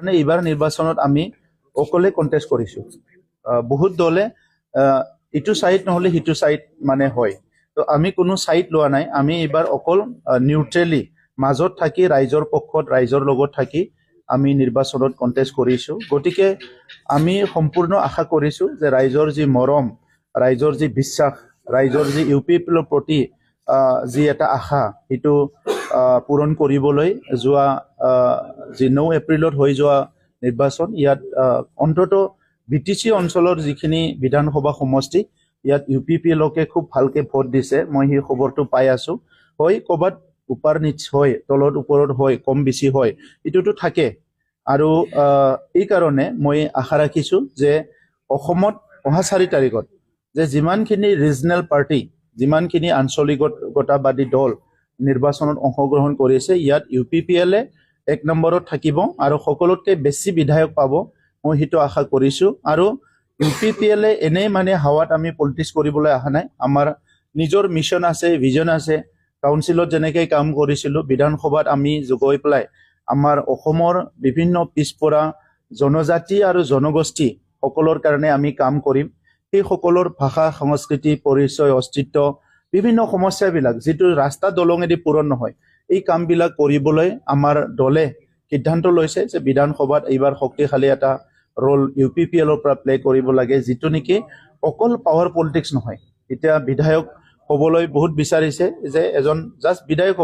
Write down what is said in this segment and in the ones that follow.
মানে এইবাৰ নিৰ্বাচনত আমি অকলে কণ্টেষ্ট কৰিছোঁ। বহুত দলে ইটো সাইড নহলে সিটো সাইড মানে হয়, তো আমি কোনো সাইড লোৱা নাই। আমি এইবাৰ অকল নিউট্ৰেলি মাজত থাকি ৰাইজৰ পক্ষত ৰাইজৰ লগত থাকি আমি নিৰ্বাচনত কণ্টেষ্ট কৰিছোঁ। গতিকে আমি সম্পূৰ্ণ আশা কৰিছোঁ যে ৰাইজৰ যি মৰম, ৰাইজৰ যি বিশ্বাস, ৰাইজৰ যি UPPৰ প্ৰতি যি এটা আশা, সেইটো পূৰণ কৰিবলৈ যোৱা যি 9 এপ্ৰিলত হৈ যোৱা নিৰ্বাচন, ইয়াত অন্তত BTC অঞ্চলৰ যিখিনি বিধানসভা সমষ্টি, ইয়াত UPPলকে খুব ভালকে ভোট দিছে। মই সেই খবৰটো পাই আছো। হয়, ক'ৰবাত ওপৰ নিচ হয়, তলত ওপৰত হয়, কম বেছি হয়, এইটোতো থাকে। আৰু এই কাৰণে মই আশা ৰাখিছোঁ যে অসমত অহা 4 তাৰিখত যে যিমানখিনি ৰিজনেল পাৰ্টি, যিমানখিনি আঞ্চলিকতাবাদী দল নিৰ্বাচনত অংশগ্ৰহণ কৰিছে, ইয়াত UPPলে 1 নম্বৰত থাকিব আৰু সকলোতকৈ বেছি বিধায়ক পাব, মই সেইটো আশা কৰিছোঁ। আৰু UPPলে এনেই মানে হাৱাত আমি পলিটিক্স কৰিবলৈ অহা নাই। আমাৰ নিজৰ মিছন আছে, ভিজন আছে। কাউন্সিলত যেনেকৈ কাম কৰিছিলোঁ, বিধানসভাত আমি গৈ পেলাই আমাৰ অসমৰ বিভিন্ন পিছপৰা জনজাতি আৰু জনগোষ্ঠী সকলৰ কাৰণে আমি কাম কৰিম। সেই সকলৰ ভাষা, সংস্কৃতি, পৰিচয়, অস্তিত্ব, বিভিন্ন সমস্যাবিলাক যিটো ৰাস্তা দলঙেদি পূৰণ নহয়, এই কামবিলাক কৰিবলৈ আমাৰ দলে সিদ্ধান্ত লৈছে যে বিধানসভাত এইবাৰ শক্তিশালী এটা ৰোল UPPলৰ পৰা প্লে কৰিব লাগে, যিটো নেকি অকল পাৱাৰ পলিটিক্স নহয়। এতিয়া বিধায়ক হ'বলৈ বহুত বিচাৰিছে যে এজন জাষ্ট বিধায়ক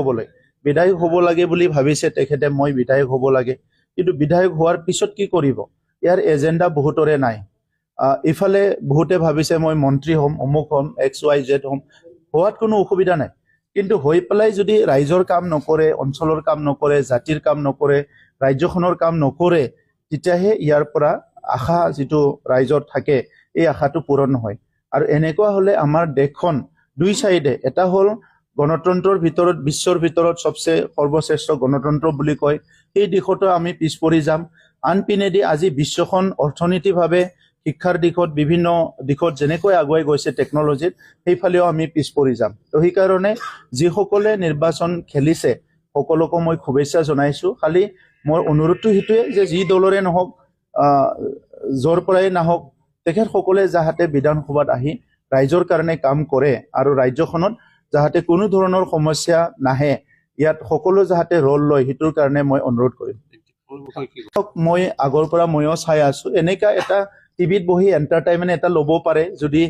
হ'ব লাগে বুলি ভাবিছে তেখেতে, মই বিধায়ক হ'ব লাগে। কিন্তু বিধায়ক হোৱাৰ পিছত কি কৰিব, ইয়াৰ এজেণ্ডা বহুতৰে নাই। ইফালে বহুতে ভাবিছে মই মন্ত্ৰী হ'ম, অমুক হ'ম, XYZ হ'ম, হোৱাত কোনো অসুবিধা নাই। কিন্তু হৈ পেলাই যদি ৰাইজৰ কাম নকৰে, অঞ্চলৰ কাম নকৰে, জাতিৰ কাম নকৰে, ৰাজ্যখনৰ কাম নকৰে, তেতিয়াহে ইয়াৰ পৰা আশা যিটো ৰাইজৰ থাকে, এই আশাটো পূৰণ নহয়। আৰু এনেকুৱা হ'লে আমাৰ দেশখন দুই চাইডে, এটা হ'ল গণতন্ত্ৰৰ ভিতৰত, বিশ্বৰ ভিতৰত সবচে সৰ্বশ্ৰেষ্ঠ গণতন্ত্ৰ বুলি কয়, সেই দিশতো আমি পিছ পৰি যাম। আনপিনেদি আজি বিশ্বখন অৰ্থনীতিভাৱে, শিক্ষাৰ দিশত, বিভিন্ন দিশত যেনেকৈ আগুৱাই গৈছে টেকনলজিত, সেইফালেও আমি পিছ পৰি যাম। তো সেইকাৰণে যিসকলে নিৰ্বাচন খেলিছে সকলোকে মই শুভেচ্ছা জনাইছোঁ। খালি মোৰ অনুৰোধটো সেইটোৱে যে যি দলৰে নহওক, য'ৰ পৰাই নাহক, তেখেতসকলে যাতে বিধানসভাত আহি ৰাইজৰ কাৰণে কাম কৰে আৰু ৰাজ্যখনত যাতে কোনো ধৰণৰ সমস্যা নাহে, ইয়াত সকলো যাতে ৰোল লয়, সেইটোৰ কাৰণে মই অনুৰোধ কৰিম। মই আগৰ পৰা ময়ো চাই আছো, এনেকা এটা টিভিত বহি এণ্টাৰটেইনমেণ্ট এটা ল'ব পাৰে যদি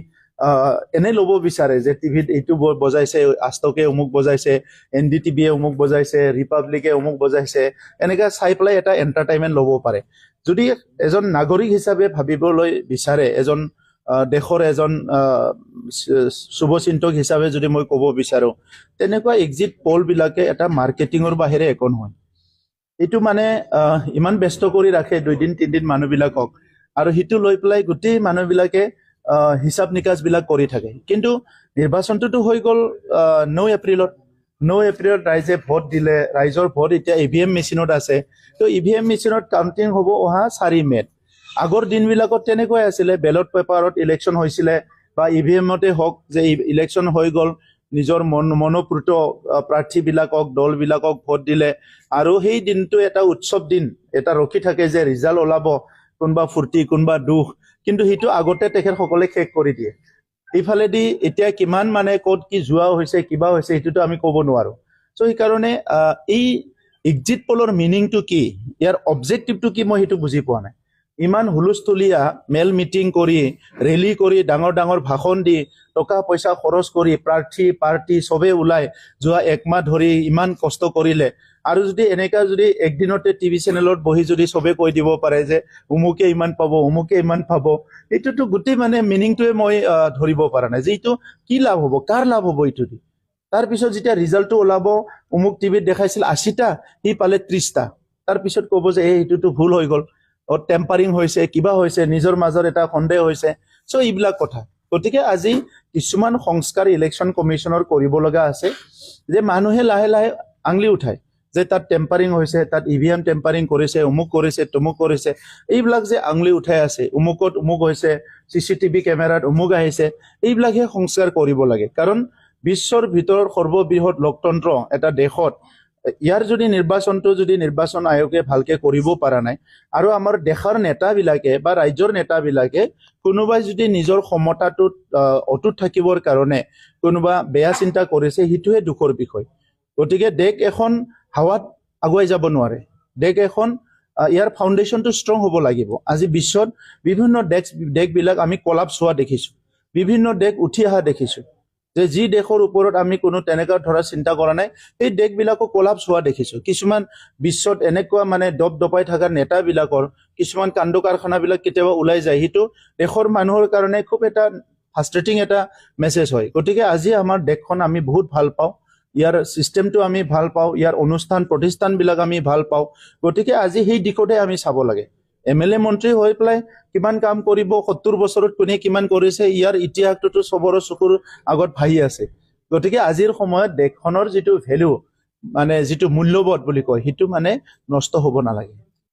এনে ল'ব বিচাৰে যে টিভিত এইটো বজাইছে, আজতকে অমুক বজাইছে, NDTVয়ে অমুক বজাইছে, ৰিপাব্লিকে অমুক বজাইছে, এনেকা চাই পেলাই এটা এণ্টাৰটেইনমেণ্ট ল'ব পাৰে। যদি এজন নাগৰিক হিচাপে ভাবিবলৈ বিচাৰে, এজন দেশৰ এজন শুভচিন্তক হিচাপে যদি মই ক'ব বিচাৰোঁ, তেনেকুৱা এক্সিট পলবিলাকে এটা মাৰ্কেটিঙৰ বাহিৰে একো নহয়। এইটো মানে ইমান ব্যস্ত কৰি ৰাখে 2 দিন 3 দিন মানুহবিলাকক, আৰু সেইটো লৈ পেলাই গোটেই মানুহবিলাকে হিচাপ নিকাচবিলাক কৰি থাকে। কিন্তু নিৰ্বাচনটোতো হৈ গ'ল 9 এপ্ৰিলত। 9 এপ্ৰিলত ৰাইজে ভোট দিলে, ৰাইজৰ ভোট এতিয়া EVM মেচিনত আছে। তো EVM মেচিনত কাউণ্টিং হ'ব অহা 4 মে'ত। আগৰ দিনবিলাকত তেনেকৈ আছিলে, বেলট পেপাৰত ইলেকশ্যন হৈছিলে বা EVMতে হওক যে ইলেকশ্যন হৈ গ'ল, নিজৰ মনোপ্ৰীত প্ৰাৰ্থীবিলাকক, দলবিলাকক ভোট দিলে, আৰু সেই দিনটো এটা উৎসৱ দিন, এটা ৰখি থাকে যে ৰিজাল্ট ওলাব, কোনোবা ফূৰ্তি, কোনোবা দুখ, কিন্তু সেইটো আগতে তেখেতসকলে শেষ কৰি দিয়ে। এইফালেদি এতিয়া কিমান মানে ক'ত কি যোৱা হৈছে, কিবা হৈছে, সেইটোতো আমি ক'ব নোৱাৰোঁ। চ' সেইকাৰণে এই এক্সিট পলৰ মিনিংটো কি, ইয়াৰ অবজেক্টিভটো কি, মই সেইটো বুজি পোৱা নাই। ইমান হুলস্থুলীয়া মেল মিটিং কৰি, ৰেলী কৰি, ডাঙৰ ডাঙৰ ভাষণ দি, টকা পইচা খৰচ কৰি, প্ৰাৰ্থী পাৰ্টি চবেই ওলাই যোৱা 1 মাহ ধৰি ইমান কষ্ট কৰিলে, আৰু যদি এনেকা যদি একদিনতে টিভি চেনেলত বহি যদি চবে কৈ দিব পাৰে যে অমুকে ইমান পাব, অমুকে ইমান পাব, এইটোতো গোটেই মানে মিনিংটোৱে মই ধৰিব পৰা নাই যে এইটো কি লাভ হ'ব, কাৰ লাভ হ'ব এইটো দি। তাৰপিছত যেতিয়া ৰিজাল্টটো ওলাব, অমুক টিভিত দেখাইছিল 80টা, সি পালে 30টা, তাৰপিছত ক'ব যে এইটোতো ভুল হৈ গ'ল, টেম্পাৰিং হৈছে, কিবা হৈছে, নিজৰ মাজত এটা সন্দেহ হৈছে। চ' এইবিলাক কথা। গতিকে আজি কিছুমান সংস্কাৰ ইলেকশ্যন কমিশ্যনৰ কৰিব লগা আছে, যে মানুহে লাহে লাহে আঙুলি উঠায় যে তাত টেম্পাৰিং হৈছে, তাত EVM টেম্পাৰিং কৰিছে, অমুক কৰিছে, তমুক কৰিছে, এইবিলাক যে আঙুলি উঠাই আছে, অমুকত অমুক হৈছে, CCTV কেমেৰাত অমুক আহিছে, এইবিলাকহে সংস্কাৰ কৰিব লাগে। কাৰণ বিশ্বৰ ভিতৰত সৰ্ববৃহৎ লোকতন্ত্ৰ এটা দেশত ইয়াৰ যদি নিৰ্বাচনটো যদি নিৰ্বাচন আয়োগে ভালকে কৰিব পৰা নাই আৰু আমাৰ দেশৰ নেতাবিলাকে বা ৰাজ্যৰ নেতাবিলাকে কোনোবাই যদি নিজৰ ক্ষমতাটোত অটুট থাকিবৰ কাৰণে কোনোবা বেয়া চিন্তা কৰিছে সেইটোহে দুখৰ বিষয় গতিকে দেশ এখন হাৱাত আগুৱাই যাব নোৱাৰে দেশ এখন ইয়াৰ ফাউণ্ডেশ্যনটো ষ্ট্ৰং হ'ব লাগিব আজি বিশ্বত বিভিন্ন দেশবিলাক আমি কলাপছ হোৱা দেখিছোঁ বিভিন্ন দেশ উঠি অহা দেখিছোঁ যে যি দেশৰ ওপৰত আমি কোনো তেনেকুৱা ধৰা চিন্তা কৰা নাই এই দেশবিলাকো কলাপছ হোৱা দেখিছোঁ কিছুমান বিশ্বত এনেকুৱা মানে দবাই থকা নেতাবিলাকৰ কিছুমান কাণ্ড কাৰখানাবিলাক কেতিয়াবা ওলাই যায় সেইটো দেশৰ মানুহৰ কাৰণে খুব এটা ফ্ৰাষ্ট্ৰেটিং এটা মেছেজ হয় গতিকে আজি আমাৰ দেশখন আমি বহুত ভাল পাওঁ ইয়াৰ চিষ্টেমটো আমি ভাল পাওঁ ইয়াৰ অনুষ্ঠান প্ৰতিষ্ঠানবিলাক আমি ভাল পাওঁ গতিকে আজি সেই দিশতে আমি চাব লাগে MLA মন্ত্ৰী হৈ পেলাই কিমান কাম কৰিব 70 বছৰত কোনে কিমান কৰিছে ইয়াৰ ইতিহাসটোতো চবৰে চকুৰ আগত ভাহি আছে গতিকে আজিৰ সময়ত দেশখনৰ যিটো ভেলু মানে যিটো মূল্যবোধ বুলি কয় সেইটো মানে নষ্ট হ'ব নালাগে